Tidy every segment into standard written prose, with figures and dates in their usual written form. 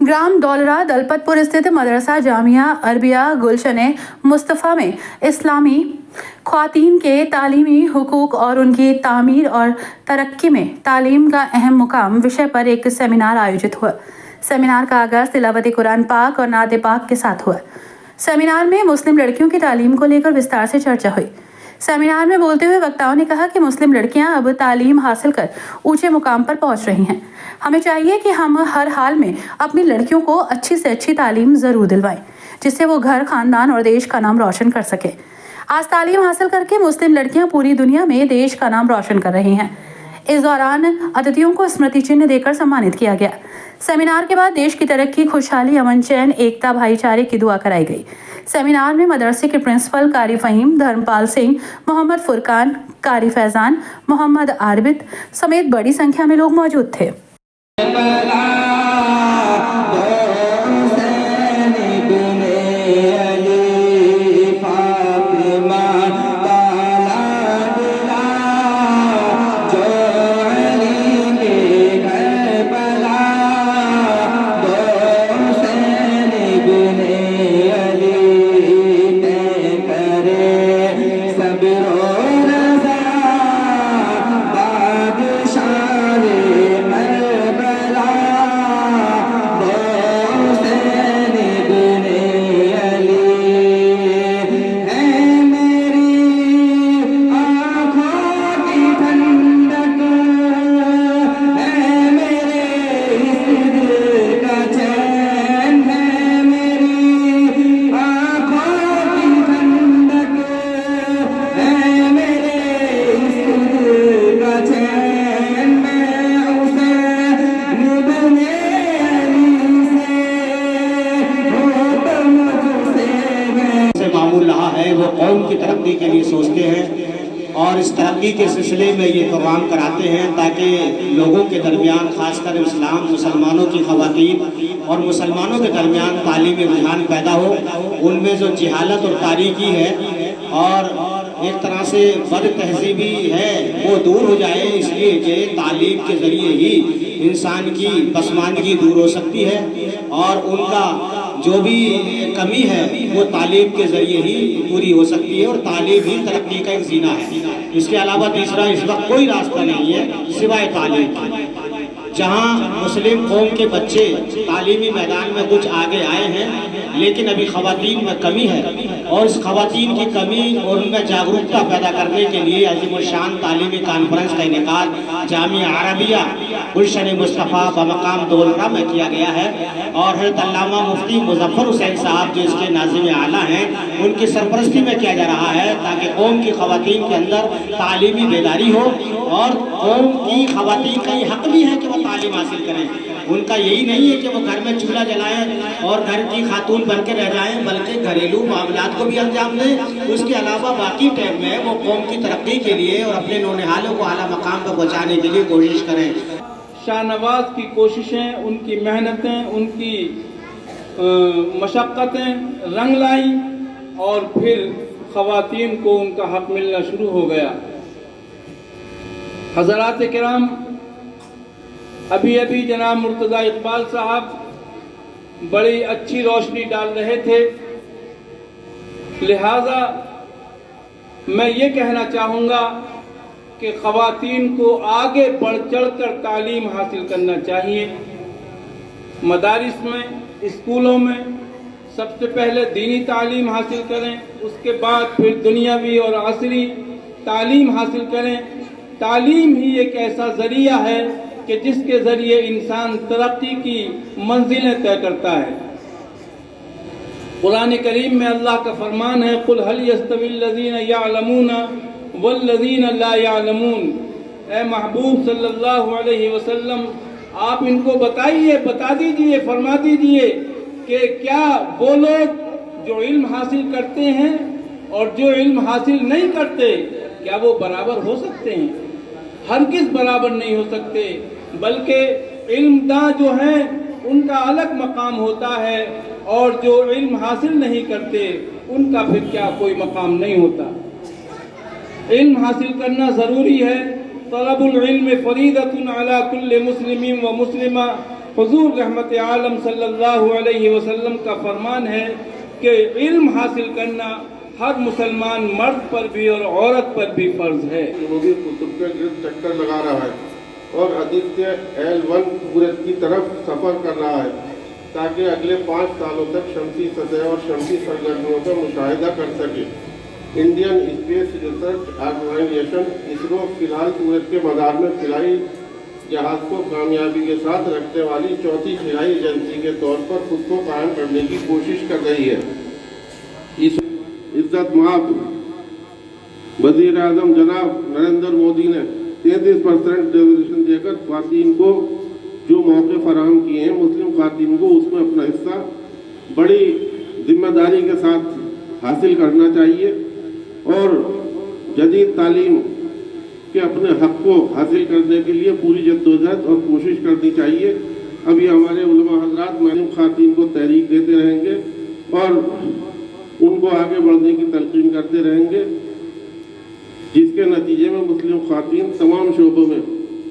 ग्राम दौलरा दलपतपुर स्थित मदरसा जामिया अरबिया गुलशन मुस्तफ़ा में इस्लामी ख्वातीन के तालीमी हुकूक और उनकी तामीर और तरक्की में तालीम का अहम मुकाम विषय पर एक सेमिनार आयोजित हुआ। सेमिनार का आगाज तिलावत कुरान पाक और नात पाक के साथ हुआ। सेमिनार में मुस्लिम लड़कियों की तालीम को लेकर विस्तार से चर्चा हुई। सेमिनार में बोलते हुए वक्ताओं ने कहा कि मुस्लिम लड़कियां अब तालीम हासिल कर ऊंचे मुकाम पर पहुंच रही हैं। हमें चाहिए कि हम हर हाल में अपनी लड़कियों को अच्छी से अच्छी तालीम ज़रूर दिलवाएं, जिससे वो घर, खानदान और देश का नाम रोशन कर सके। आज तालीम हासिल करके मुस्लिम लड़कियां पूरी दुनिया में देश का नाम रोशन कर रही हैं। इस दौरान अतिथियों को स्मृति चिन्ह देकर सम्मानित किया गया। सेमिनार के बाद देश की तरक्की, खुशहाली, अमन, चैन, एकता, भाईचारे की दुआ कराई गई। सेमिनार में मदरसे के प्रिंसिपल कारी फहीम, धर्मपाल सिंह, मोहम्मद फुरकान, कारी फैजान, मोहम्मद आरबिद समेत बड़ी संख्या में लोग मौजूद थे। वो कौम की तरक्की के लिए सोचते हैं और इस तरक्की के सिलसिले में ये प्रोग्राम कराते हैं ताकि लोगों के दरमियान, खासकर इस्लाम, मुसलमानों की ख़वातीन और मुसलमानों के दरमियान तालीमी रुझान पैदा हो। उनमें जो जहालत और तारीकी है और एक तरह से बद तहजीबी है वो दूर हो जाए, इसलिए कि तालीम के ज़रिए ही इंसान की पसमानदगी दूर हो सकती है और उनका जो भी कमी है वो तालीम के ज़रिए ही पूरी हो सकती है और तालीम ही तरक्की का एक जीना है। इसके अलावा तीसरा इस वक्त कोई रास्ता नहीं है सिवाय तालीम के। जहाँ मुस्लिम कौम के बच्चे तालीमी मैदान में कुछ आगे आए हैं, लेकिन अभी ख़वातीन में कमी है और इस ख़वातीन की कमी और उनमें जागरूकता पैदा करने के लिए अज़ीमुश्शान तालीमी कॉन्फ्रेंस का इनेकाद जामिया अरबिया गुलशन मुस्तफ़ा बमकाम दौलरा में किया गया है और हज़रत अल्लामा मुफ्ती मुज़फ़्फ़र हुसैन साहब जो इसके नाज़िम आला हैं, उनकी सरपरस्ती में किया जा रहा है ताकि कौम की ख़वातीन के अंदर तालीमी बेदारी हो और कौम की ख़वातीन का ये हक़ भी है कि वो तालीम हासिल करें। उनका यही नहीं है कि वो घर में चूल्हा जलाएं और घर की खातून बन के रह जाएं, बल्कि घरेलू मामलात को भी अंजाम दें। उसके अलावा बाकी टाइम में वो कौम की तरक्की के लिए और अपने नौनिहालों को आला मकाम पर पहुँचाने के लिए कोशिश करें। शाहनवाज की कोशिशें, उनकी मेहनतें, उनकी मशक्क़तें रंग लाई और फिर ख़वातीन को उनका हक़ मिलना शुरू हो गया। हज़रात किराम, अभी अभी जनाब मुर्तज़ा इकबाल साहब बड़ी अच्छी रोशनी डाल रहे थे, लिहाजा मैं ये कहना चाहूँगा कि ख़वातीन को आगे बढ़ चढ़ कर तालीम हासिल करना चाहिए। मदारिस में, स्कूलों में सबसे पहले दीनी तालीम हासिल करें, उसके बाद फिर दुनियावी और असरी तालीम हासिल करें। तालीम ही एक ऐसा ज़रिया है कि जिसके ज़रिए इंसान तरक्की की मंजिलें तय करता है। कुरान करीम में अल्लाह का फरमान है, कुल हल यस्तविल्लज़ीना यअलमूना वल्लज़ीना ला यअलमून। ए महबूब सल्लल्लाहु अलैहि वसल्लम, आप इनको बताइए, बता दीजिए, फरमा दीजिए कि क्या वो लोग जो इल्म हासिल करते हैं और जो इल्म हासिल नहीं करते, क्या वो बराबर हो सकते हैं? हरगिज़ बराबर नहीं हो सकते, बल्कि इल्मदां जो हैं उनका अलग मकाम होता है और जो इल्म हासिल नहीं करते उनका फिर क्या कोई मकाम नहीं होता। इल्म हासिल करना ज़रूरी है। तलबुल इल्म फरीदतुन अला कुल्li मुस्लिमिन व मुस्लिमा। حضور رحمت عالم صلی اللہ علیہ وسلم کا فرمان ہے کہ علم حاصل کرنا ہر مسلمان مرد پر بھی اور عورت پر بھی فرض ہے۔ جنوبی قطب کے گرد چکر لگا رہا ہے اور آدتیہ L1 سورج کی طرف سفر کر رہا ہے تاکہ اگلے 5 سالوں تک شمسی سطح اور شمسی سرگرمیوں کا مشاہدہ کر سکے۔ Indian Space Research Organisation ISRO فی الحال سورج کے مدار میں خلائی جہاز کو کامیابی کے ساتھ رکھنے والی چوتھی خلائی ایجنسی کے طور پر خود کو قائم کرنے کی کوشش کر رہی ہے۔ اس عزت مآب وزیر اعظم جناب نریندر مودی نے 33% ریزرویشن دے کر خواتین کو جو موقع فراہم کیے ہیں، مسلم خواتین کو اس میں اپنا حصہ بڑی ذمہ داری کے ساتھ حاصل کرنا چاہیے اور جدید تعلیم کے اپنے حق کو حاصل کرنے کے لیے پوری جدوجہد اور کوشش کرنی چاہیے۔ ابھی ہمارے علماء حضرات مسلم خواتین کو تحریک دیتے رہیں گے اور ان کو آگے بڑھنے کی تلقین کرتے رہیں گے، جس کے نتیجے میں مسلم خواتین تمام شعبوں میں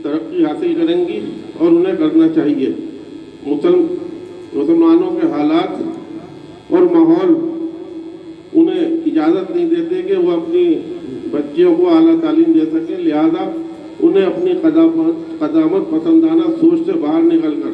ترقی حاصل کریں گی اور انہیں کرنا چاہیے۔ مسلمانوں کے حالات اور ماحول انہیں اجازت نہیں دیتے کہ وہ اپنی بچیوں کو اعلیٰ تعلیم دے سکیں، لہذا انہیں اپنی قدامت پسندانہ سوچ سے باہر نکل کر